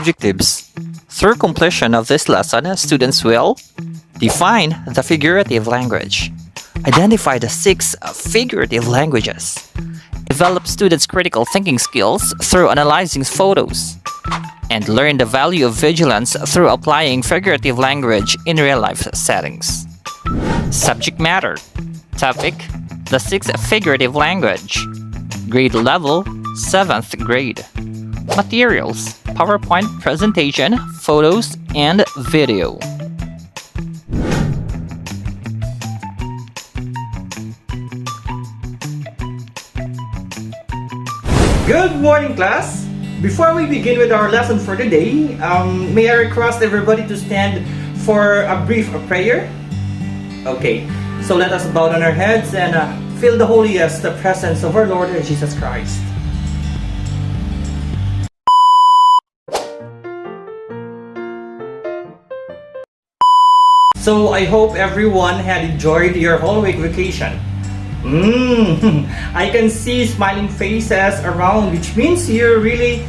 objectives. Through completion of this lesson, students will define the figurative language, identify the 6 figurative languages, develop students' critical thinking skills through analyzing photos, and learn the value of vigilance through applying figurative language in real-life settings. Subject matter. Topic: the 6 figurative language. Grade level: 7th grade. Materials: PowerPoint presentation, photos, and video. Good morning, class! Before we begin with our lesson for today, may I request everybody to stand for a brief prayer? Okay, so let us bow down our heads and feel the holiest presence of our Lord Jesus Christ. So I hope everyone had enjoyed your whole week vacation. I can see smiling faces around, which means you really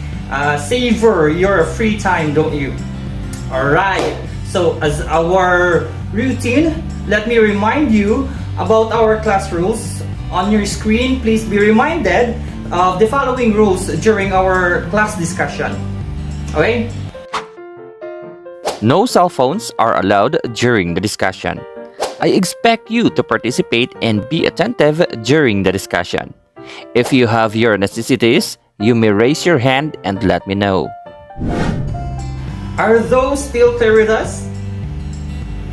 savor your free time, don't you? Alright, so as our routine, let me remind you about our class rules. On your screen, please be reminded of the following rules during our class discussion. Okay? No cell phones are allowed during the discussion. I expect you to participate and be attentive during the discussion. If you have your necessities, you may raise your hand and let me know. Are those still clear with us?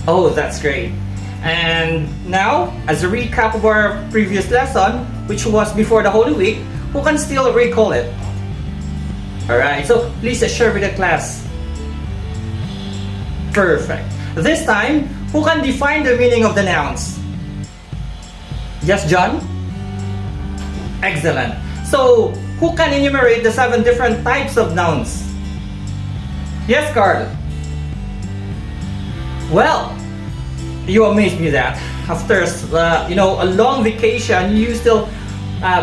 Oh, that's great. And now, as a recap of our previous lesson, which was before the Holy Week, who can still recall it? Alright, so please share with the class. Perfect. This time, who can define the meaning of the nouns? Yes, John? Excellent. So, who can enumerate the 7 different types of nouns? Yes, Carl? Well, you amaze me that after a long vacation, you still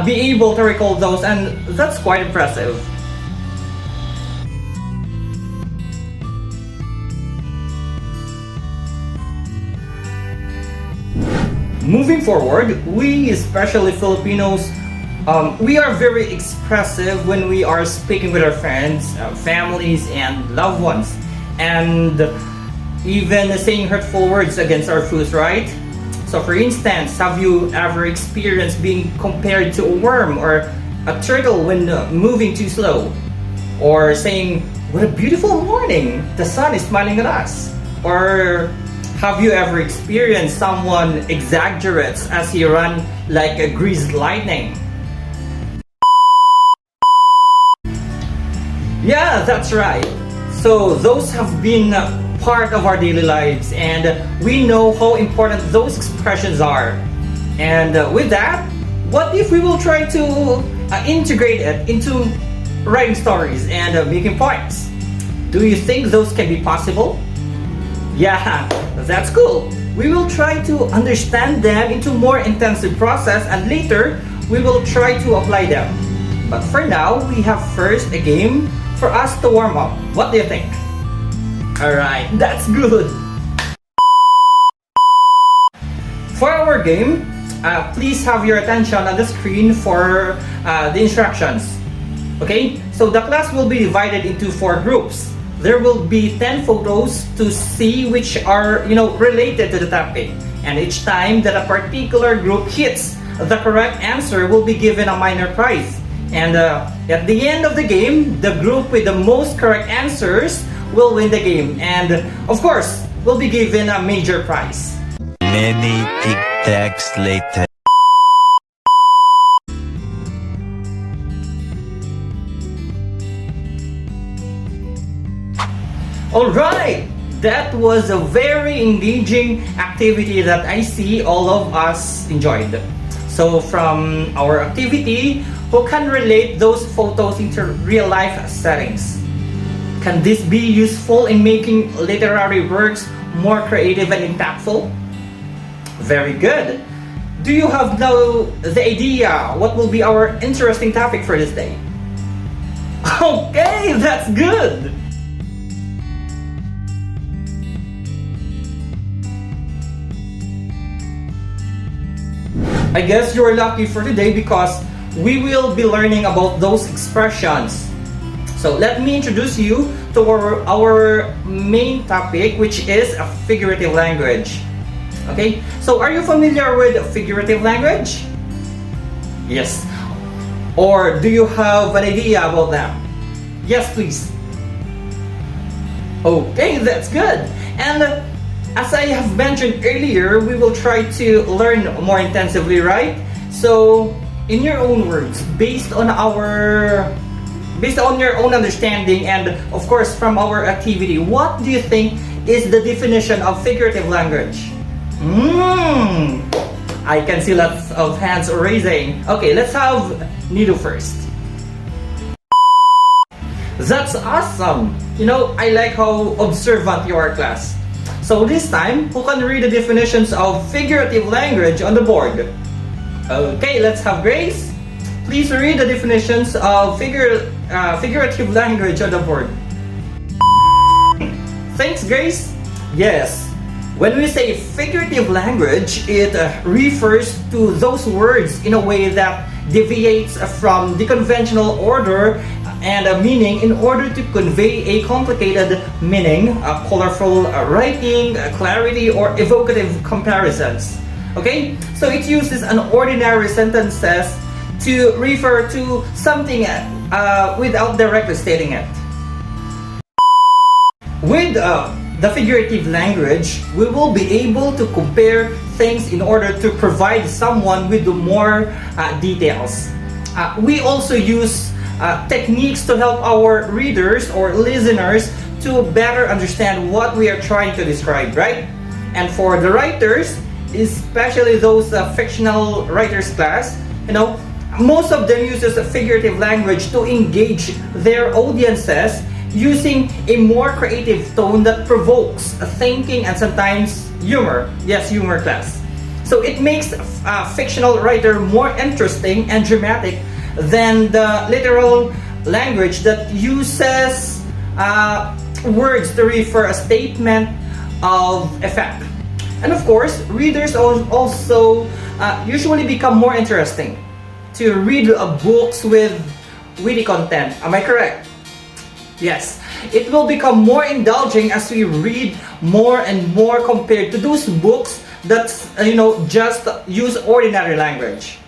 be able to recall those, and that's quite impressive. Moving forward, we, especially Filipinos, we are very expressive when we are speaking with our friends, families, and loved ones, and even saying hurtful words against our fools, right? So for instance, have you ever experienced being compared to a worm or a turtle when moving too slow? Or saying, "What a beautiful morning, the sun is smiling at us." Or have you ever experienced someone exaggerates as he run like a greased lightning? Yeah, that's right. So those have been part of our daily lives, and we know how important those expressions are. And with that, what if we will try to integrate it into writing stories and making poems? Do you think those can be possible? Yeah, that's cool. We will try to understand them into more intensive process, and later we will try to apply them. But for now, we have first a game for us to warm up. What do you think? Alright, that's good. For our game, please have your attention on the screen for the instructions. Okay, so the class will be divided into 4 groups. There will be 10 photos to see which are, related to the topic. And each time that a particular group hits the correct answer will be given a minor prize. And at the end of the game, the group with the most correct answers will win the game. And of course, will be given a major prize. Many tic-tacs later. Alright, that was a very engaging activity that I see all of us enjoyed. So from our activity, who can relate those photos into real life settings? Can this be useful in making literary works more creative and impactful? Very good. Do you have now the idea what will be our interesting topic for this day? Okay, that's good. I guess you're lucky for today because we will be learning about those expressions. So let me introduce you to our main topic, which is a figurative language. Okay, so are you familiar with figurative language? Yes. Or do you have an idea about them? Yes, please. Okay, that's good. And as I have mentioned earlier, we will try to learn more intensively, right? So, in your own words, based on your own understanding and of course from our activity, what do you think is the definition of figurative language? I can see lots of hands raising. Okay, let's have Nido first. That's awesome! You know, I like how observant you are, class. So this time, who can read the definitions of figurative language on the board? Okay, let's have Grace. Please read the definitions of figurative language on the board. Thanks, Grace. Yes, when we say figurative language, it refers to those words in a way that deviates from the conventional order and meaning in order to convey a complicated meaning, colorful writing, clarity, or evocative comparisons. Okay, so it uses ordinary sentences to refer to something without directly stating it. With the figurative language, we will be able to compare things in order to provide someone with more details. We also use techniques to help our readers or listeners to better understand what we are trying to describe, right? And for the writers, especially those fictional writers class, you know, most of them uses a figurative language to engage their audiences using a more creative tone that provokes thinking and sometimes humor. Yes, humor, class. So it makes a fictional writer more interesting and dramatic than the literal language that uses words to refer a statement of effect. And of course, readers also usually become more interesting to read books with witty content. Am I correct? Yes, it will become more indulging as we read more and more compared to those books that just use ordinary language.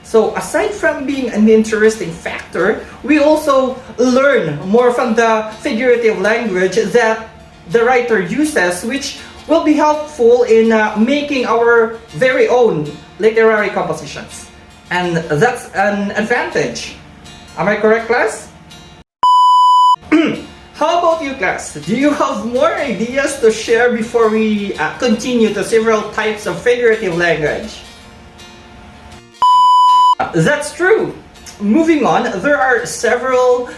So aside from being an interesting factor, we also learn more from the figurative language that the writer uses, which will be helpful in making our very own literary compositions. And that's an advantage. Am I correct, class? How about you, class? Do you have more ideas to share before we continue to several types of figurative language? That's true. Moving on, there are several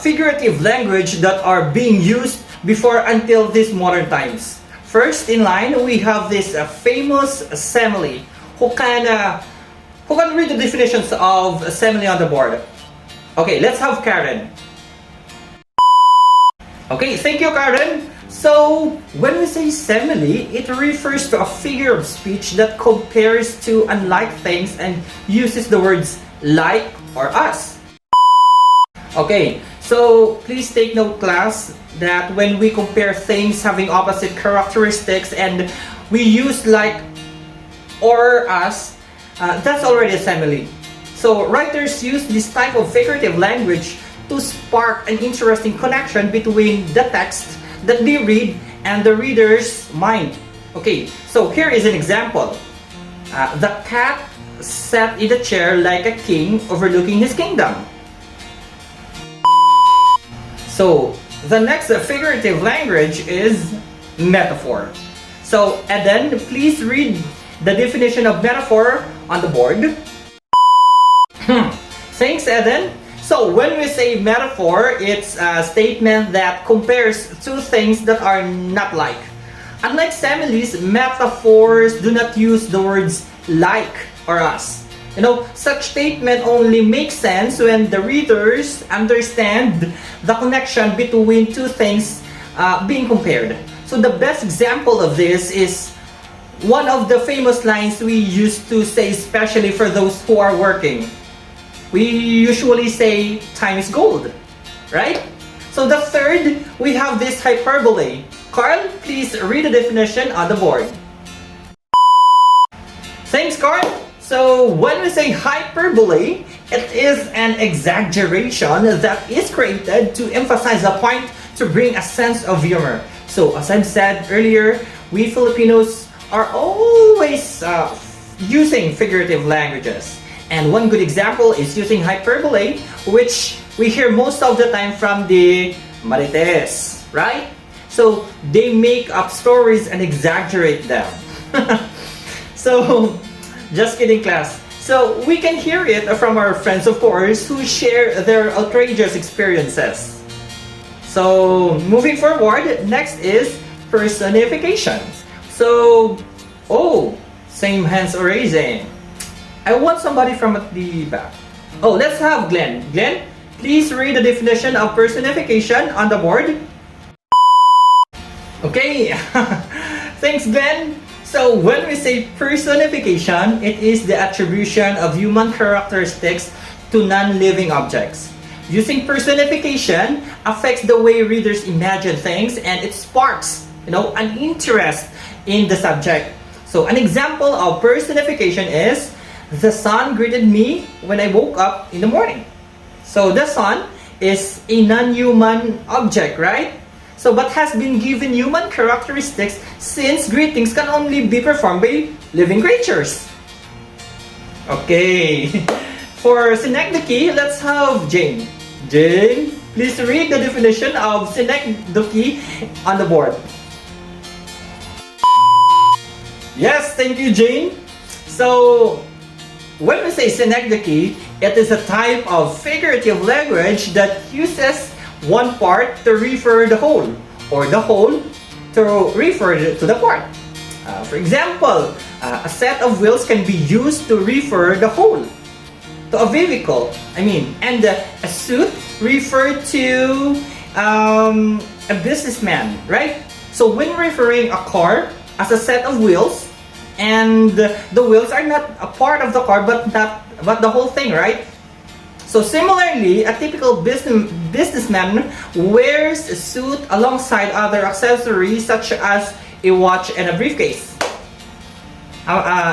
figurative language that are being used before until these modern times. First in line, we have this famous simile. Who can read the definitions of simile on the board? Okay, let's have Karen. Okay, thank you, Karen. So, when we say simile, it refers to a figure of speech that compares to unlike things and uses the words like or as. Okay, so please take note, class, that when we compare things having opposite characteristics and we use like or as, that's already a simile. So, writers use this type of figurative language to spark an interesting connection between the text that they read and the reader's mind. Okay, so here is an example. The cat sat in the chair like a king overlooking his kingdom. So the next figurative language is metaphor. So Eden, please read the definition of metaphor on the board. Thanks, Eden. So when we say metaphor, it's a statement that compares two things that are not like. Unlike similes, metaphors do not use the words like or as. Such statement only makes sense when the readers understand the connection between two things being compared. So the best example of this is one of the famous lines we used to say, especially for those who are working. We usually say time is gold, right? So the third, we have this hyperbole. Carl, please read the definition on the board. Thanks, Carl. So when we say hyperbole, it is an exaggeration that is created to emphasize a point, to bring a sense of humor. So as I've said earlier, we Filipinos are always using figurative languages. And one good example is using hyperbole, which we hear most of the time from the Marites, right? So they make up stories and exaggerate them. So, just kidding, class. So we can hear it from our friends, of course, who share their outrageous experiences. So moving forward, next is personification. So, oh, same hands are raising. I want somebody from at the back. Oh, let's have Glenn. Glenn, please read the definition of personification on the board. Okay, thanks, Glenn. So when we say personification, it is the attribution of human characteristics to non-living objects. Using personification affects the way readers imagine things, and it sparks, an interest in the subject. So an example of personification is, the sun greeted me when I woke up in the morning. So the sun is a non-human object, right? So but has been given human characteristics, since greetings can only be performed by living creatures. Okay. For synecdoche, let's have Jane. Jane, please read the definition of synecdoche on the board. Yes, thank you, Jane. So, when we say synecdoche, it is a type of figurative language that uses one part to refer the whole, or the whole to refer to the part. For example, a set of wheels can be used to refer the whole to a vehicle. And a suit refer to a businessman, right? So when referring a car as a set of wheels, and the wheels are not a part of the car, but the whole thing, right? So similarly, a typical businessman wears a suit alongside other accessories such as a watch and a briefcase.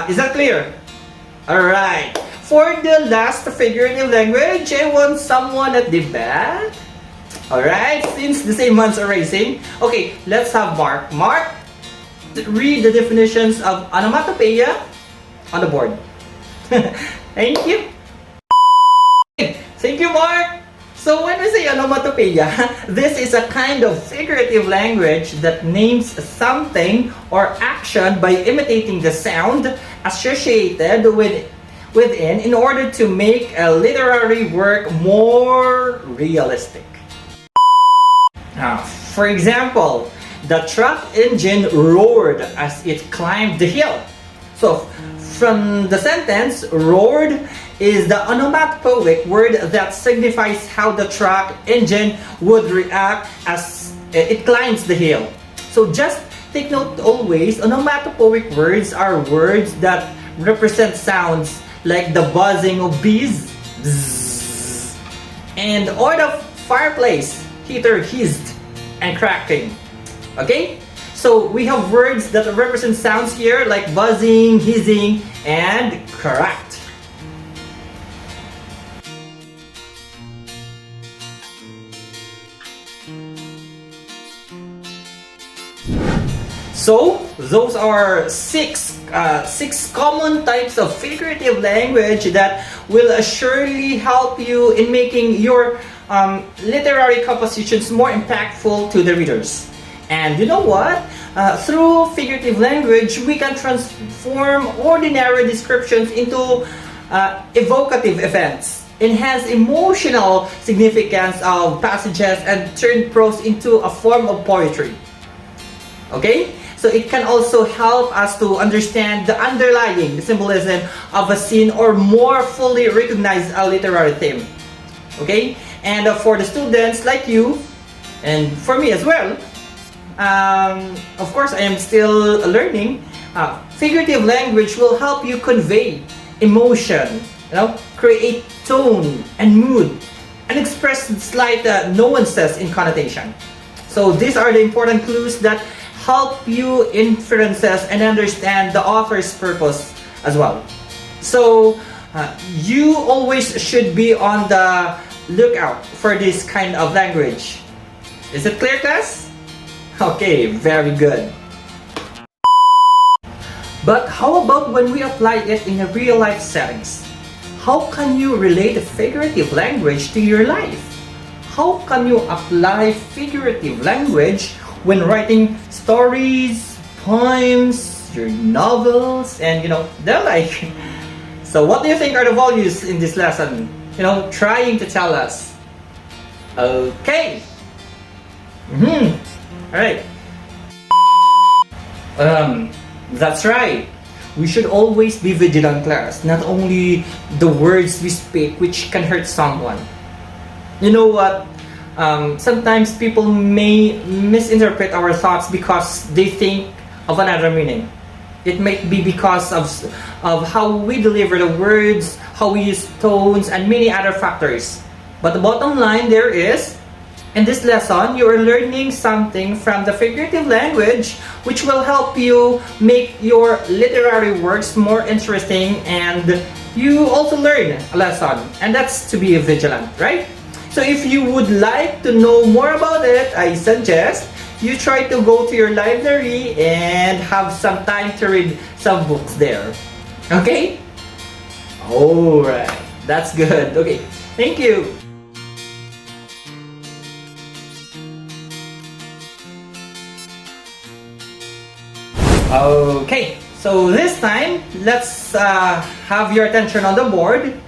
Is that clear? Alright. For the last figurative language, I want someone at the back. Alright, since the same ones are raising. Okay, let's have Mark. Mark, read the definitions of onomatopoeia on the board. Thank you. Thank you, Mark. So when we say onomatopoeia, this is a kind of figurative language that names something or action by imitating the sound associated within in order to make a literary work more realistic. For example, the truck engine roared as it climbed the hill. So from the sentence, roared is the onomatopoeic word that signifies how the truck engine would react as it climbs the hill. So just take note always, onomatopoeic words are words that represent sounds like the buzzing of bees, bzzz, and or the fireplace heater hissed and cracking. Okay? So we have words that represent sounds here like buzzing, hissing, and cracked. So those are six common types of figurative language that will surely help you in making your literary compositions more impactful to the readers. And you know what? Through figurative language, we can transform ordinary descriptions into evocative events, enhance emotional significance of passages, and turn prose into a form of poetry. Okay? So it can also help us to understand the underlying symbolism of a scene or more fully recognize a literary theme. Okay? And for the students like you, and for me as well, of course I am still learning, figurative language will help you convey emotion, create tone and mood, and express slight nuances in connotation. So these are the important clues that help you inferences and understand the author's purpose as well. So you always should be on the lookout for this kind of language. Is it clear, class? Okay, very good. But how about when we apply it in a real life settings? How can you relate figurative language to your life? How can you apply figurative language when writing stories, poems, your novels, and the like? So what do you think are the values in this lesson? Trying to tell us. Okay. Alright. That's right. We should always be vigilant, class. Not only the words we speak which can hurt someone. You know what? Sometimes people may misinterpret our thoughts because they think of another meaning. It might be because of how we deliver the words, how we use tones, and many other factors. But the bottom line there is, in this lesson, you are learning something from the figurative language which will help you make your literary works more interesting, and you also learn a lesson, and that's to be vigilant, right? So if you would like to know more about it, I suggest you try to go to your library and have some time to read some books there. Okay? Alright, that's good. Okay, thank you. Okay, so this time, let's have your attention on the board.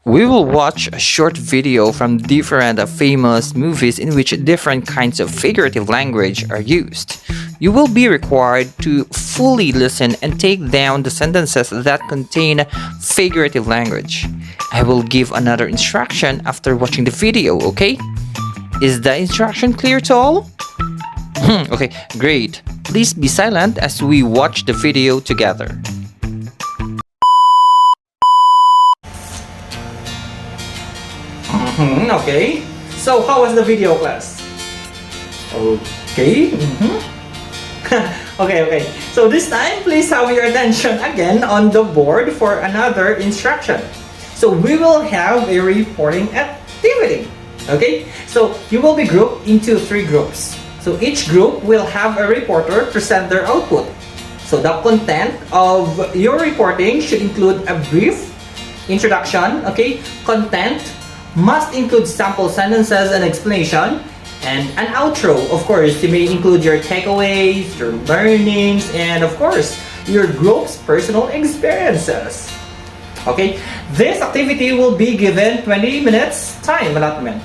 We will watch a short video from different famous movies in which different kinds of figurative language are used. You will be required to fully listen and take down the sentences that contain figurative language. I will give another instruction after watching the video, okay? Is the instruction clear to all? Okay, great. Please be silent as we watch the video together. Okay, so how was the video, class? Okay. Okay. So this time, please have your attention again on the board for another instruction. So we will have a reporting activity. Okay, so you will be grouped into 3 groups. So each group will have a reporter present their output. So the content of your reporting should include a brief introduction, okay? Content must include sample sentences and explanation, and an outro. Of course, you may include your takeaways, your learnings, and of course, your group's personal experiences. Okay, this activity will be given 20 minutes time allotment.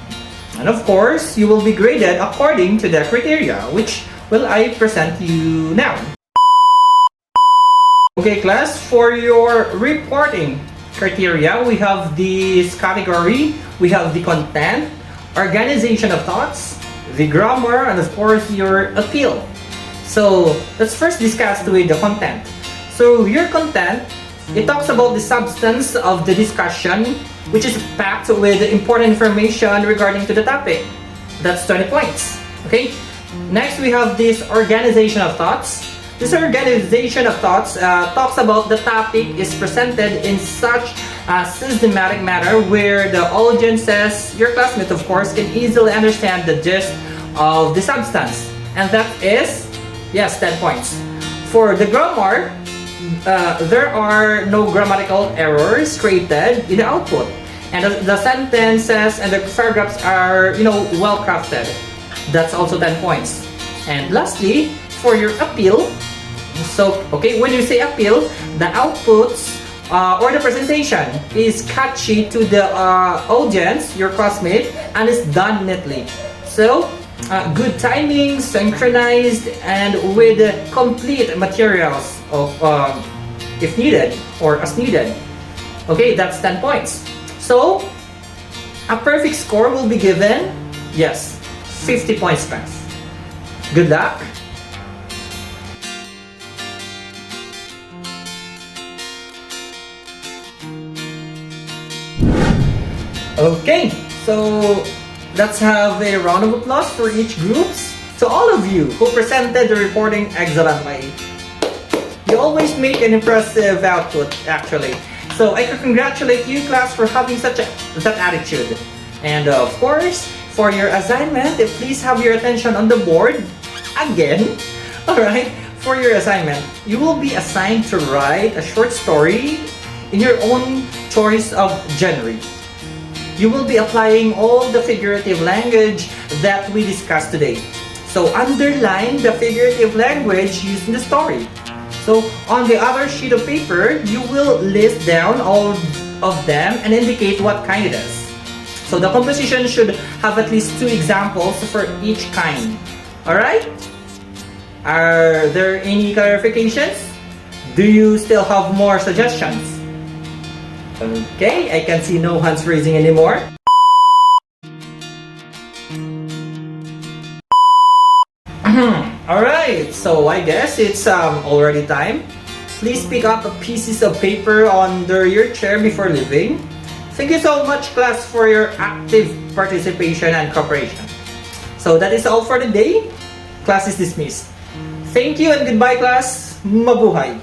And of course, you will be graded according to the criteria, which will I present you now. Okay, class, for your reporting criteria, we have this category, we have the content, organization of thoughts, the grammar, and of course, your appeal. So, let's first discuss with the content. So, your content, it talks about the substance of the discussion, which is packed with important information regarding to the topic. That's 20 points. Okay? Next, we have this organization of thoughts. This organization of thoughts talks about the topic is presented in such a systematic manner where the audiences, your classmates of course, can easily understand the gist of the substance. And that is, yes, 10 points. For the grammar, there are no grammatical errors created in the output. And the sentences and the paragraphs are, well crafted. That's also 10 points. And lastly, for your appeal, so, okay, when you say appeal, the outputs or the presentation is catchy to the audience, your classmate, and is done neatly. So, good timing, synchronized, and with complete materials of, if needed or as needed. Okay, that's 10 points. So, a perfect score will be given, yes, 50 points pass. Good luck. Okay, so let's have a round of applause for each groups. To all of you who presented the reporting excellently. You always make an impressive output, actually. So I congratulate you, class, for having that attitude. And of course, for your assignment, please have your attention on the board again. Alright, for your assignment, you will be assigned to write a short story in your own choice of genre. You will be applying all the figurative language that we discussed today. So underline the figurative language used in the story. So on the other sheet of paper, you will list down all of them and indicate what kind it is. So the composition should have at least 2 examples for each kind. Alright? Are there any clarifications? Do you still have more suggestions? Okay, I can see no hands raising anymore. Alright, so I guess it's already time. Please pick up the pieces of paper under your chair before leaving. Thank you so much, class, for your active participation and cooperation. So that is all for the day. Class is dismissed. Thank you and goodbye, class. Mabuhay!